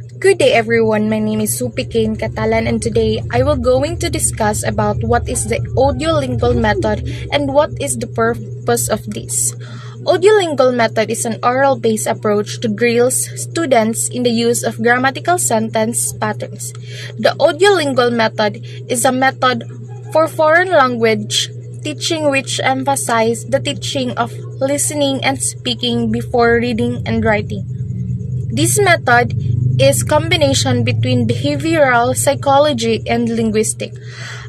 Good day everyone, my name is Supi Kane Catalan and today I will going to discuss about what is the audiolingual method and what is the purpose of this. Audiolingual method is an oral-based approach to drills students in the use of grammatical sentence patterns. The audiolingual method is a method for foreign language teaching which emphasize the teaching of listening and speaking before reading and writing. This method is combination between behavioral psychology and linguistic.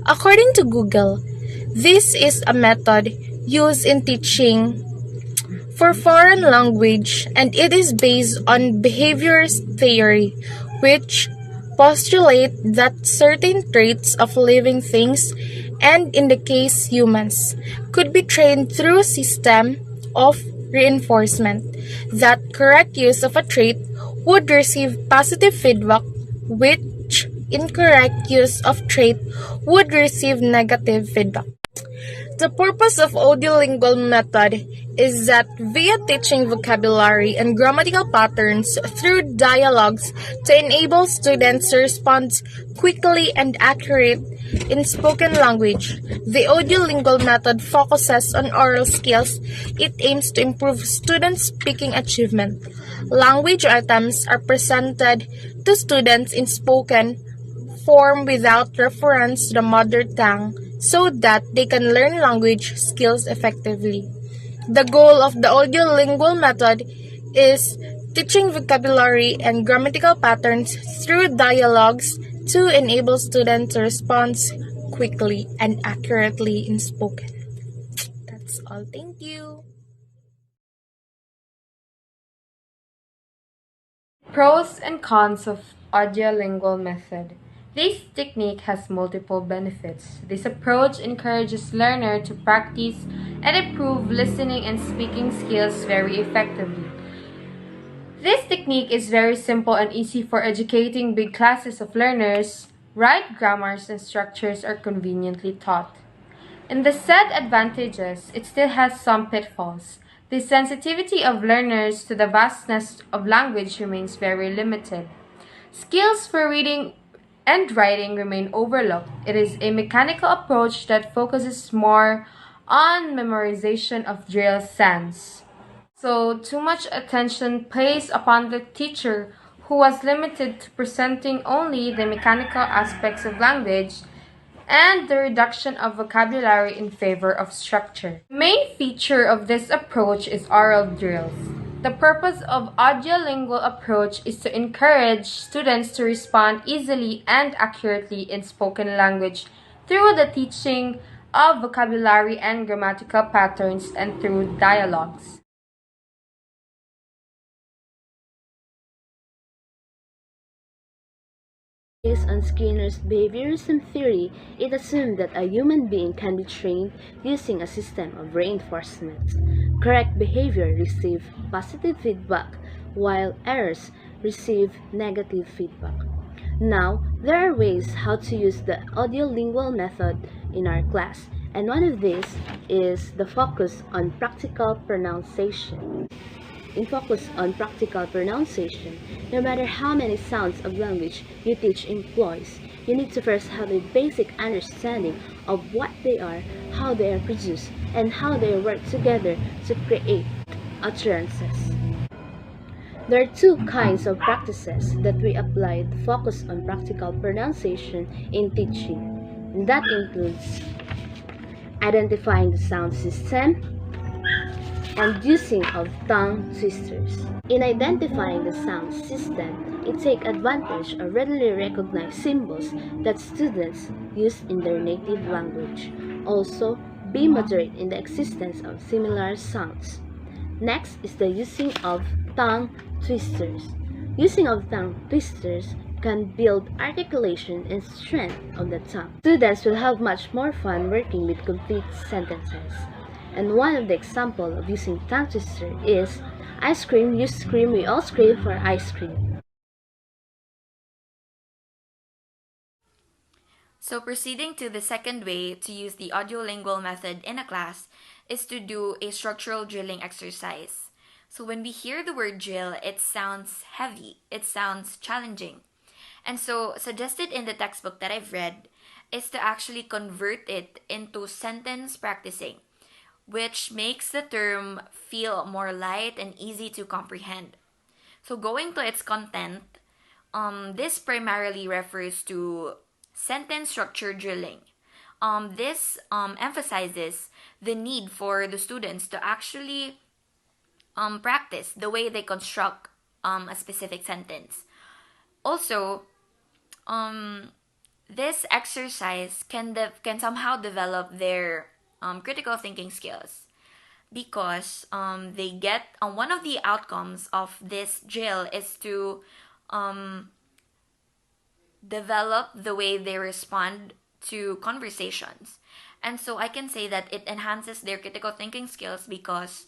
According to Google, this is a method used in teaching for foreign language and it is based on behaviorist theory, which postulate that certain traits of living things and in the case humans could be trained through system of reinforcement. That correct use of a trait would receive positive feedback, which incorrect use of trait would receive negative feedback. The purpose of audiolingual method is that via teaching vocabulary and grammatical patterns through dialogues to enable students to respond quickly and accurate in spoken language. The audiolingual method focuses on oral skills. It aims to improve students' speaking achievement. Language items are presented to students in spoken form without reference to the mother tongue so that they can learn language skills effectively. The goal of the audiolingual method is teaching vocabulary and grammatical patterns through dialogues to enable students to respond quickly and accurately in spoken. That's all. Thank you. Pros and cons of audiolingual method. This technique has multiple benefits. This approach encourages learner to practice and improve listening and speaking skills very effectively. This technique is very simple and easy for educating big classes of learners. Right grammars and structures are conveniently taught. In the said advantages, it still has some pitfalls. The sensitivity of learners to the vastness of language remains very limited. Skills for reading and writing remain overlooked. It is a mechanical approach that focuses more on memorization of drill sense. So, too much attention placed upon the teacher who was limited to presenting only the mechanical aspects of language and the reduction of vocabulary in favor of structure. The main feature of this approach is oral drills. The purpose of audiolingual approach is to encourage students to respond easily and accurately in spoken language through the teaching of vocabulary and grammatical patterns and through dialogues. Based on Skinner's behaviorism theory, it assumed that a human being can be trained using a system of reinforcement. Correct behavior receives positive feedback, while errors receive negative feedback. Now, there are ways how to use the audiolingual method in our class, and one of these is the focus on practical pronunciation. In focus on practical pronunciation, no matter how many sounds of language you teach employees, you need to first have a basic understanding of what they are, how they are produced, and how they work together to create utterances. There are two kinds of practices that we apply to focus on practical pronunciation in teaching, and that includes identifying the sound system and using of tongue twisters. In identifying the sound system, it takes advantage of readily recognized symbols that students use in their native language. Also, be moderate in the existence of similar sounds. Next is the using of tongue twisters. Using of tongue twisters can build articulation and strength of the tongue. Students will have much more fun working with complete sentences. And one of the examples of using tongue twister is ice cream, you scream, we all scream for ice cream. So proceeding to the second way to use the audiolingual method in a class is to do a structural drilling exercise. So when we hear the word drill, it sounds heavy, it sounds challenging. And so, suggested in the textbook that I've read is to actually convert it into sentence practicing, which makes the term feel more light and easy to comprehend. So, going to its content, this primarily refers to sentence structure drilling. This emphasizes the need for the students to actually practice the way they construct a specific sentence. Also, this exercise can somehow develop their critical thinking skills because they get one of the outcomes of this drill is to develop the way they respond to conversations. And so I can say that it enhances their critical thinking skills because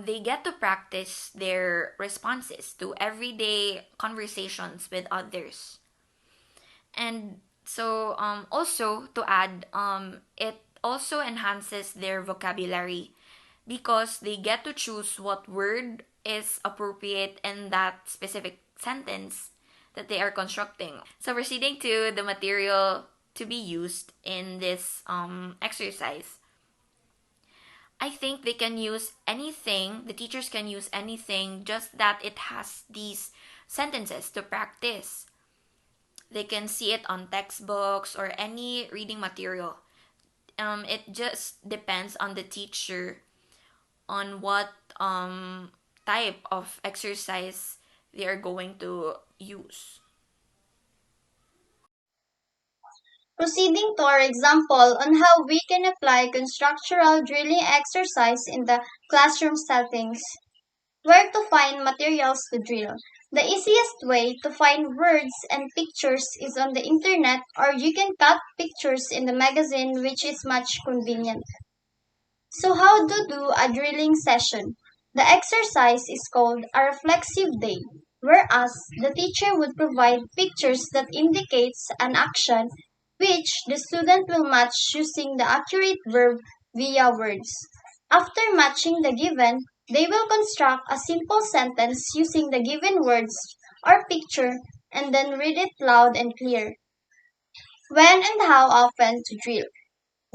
they get to practice their responses to everyday conversations with others. And so, also to add, it also enhances their vocabulary because they get to choose what word is appropriate in that specific sentence that they are constructing. So, proceeding to the material to be used in this exercise, I think they can use anything, the teachers can use anything, just that it has these sentences to practice. They can see it on textbooks or any reading material. It just depends on the teacher on what type of exercise they are going to use. Proceeding to our example on how we can apply constructural drilling exercise in the classroom settings. Where to find materials to drill. The easiest way to find words and pictures is on the internet, or you can cut pictures in the magazine, which is much convenient. So how to do a drilling session? The exercise is called a reflexive day, whereas the teacher would provide pictures that indicates an action which the student will match using the accurate verb via words. After matching the given, they will construct a simple sentence using the given words or picture and then read it loud and clear. When and how often to drill.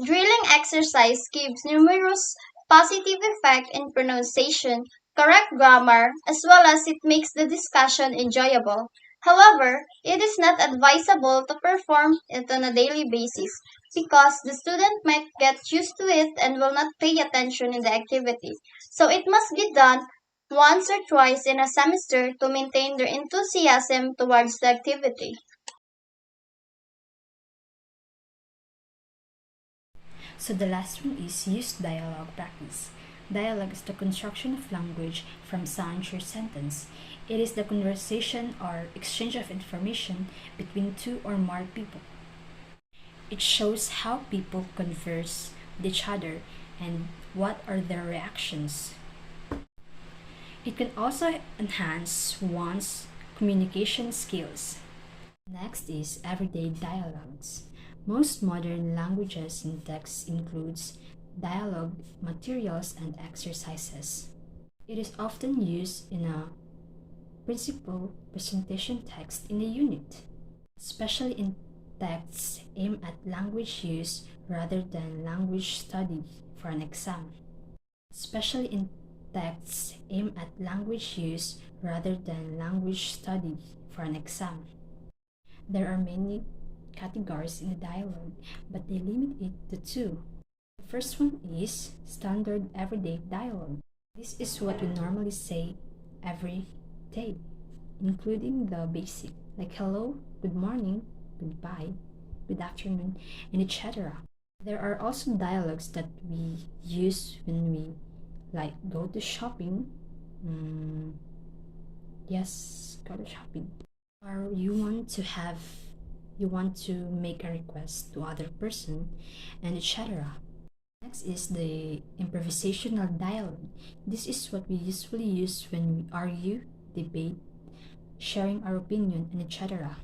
Drilling exercise gives numerous positive effect in pronunciation, correct grammar, as well as it makes the discussion enjoyable. However, it is not advisable to perform it on a daily basis because the student might get used to it and will not pay attention in the activity. So it must be done once or twice in a semester to maintain their enthusiasm towards the activity. So the last one is use dialogue practice. Dialogue is the construction of language from sound to sentence. It is the conversation or exchange of information between two or more people. It shows how people converse with each other and what are their reactions. It can also enhance one's communication skills. Next is everyday dialogues. Most modern languages in text includes dialogue materials and exercises. It is often used in a principal presentation text in a unit, especially in texts aimed at language use rather than language study for an exam. Especially in texts aimed at language use rather than language study for an exam. There are many categories in the dialogue, but they limit it to two. The first one is standard everyday dialogue. This is what we normally say every day, including the basic, like hello, good morning, goodbye, good afternoon, and etc. There are also dialogues that we use when we go to shopping. Yes, go to shopping. Or you want to make a request to other person and etc. Next is the improvisational dialogue. This is what we usually use when we argue, debate, sharing our opinion and etc.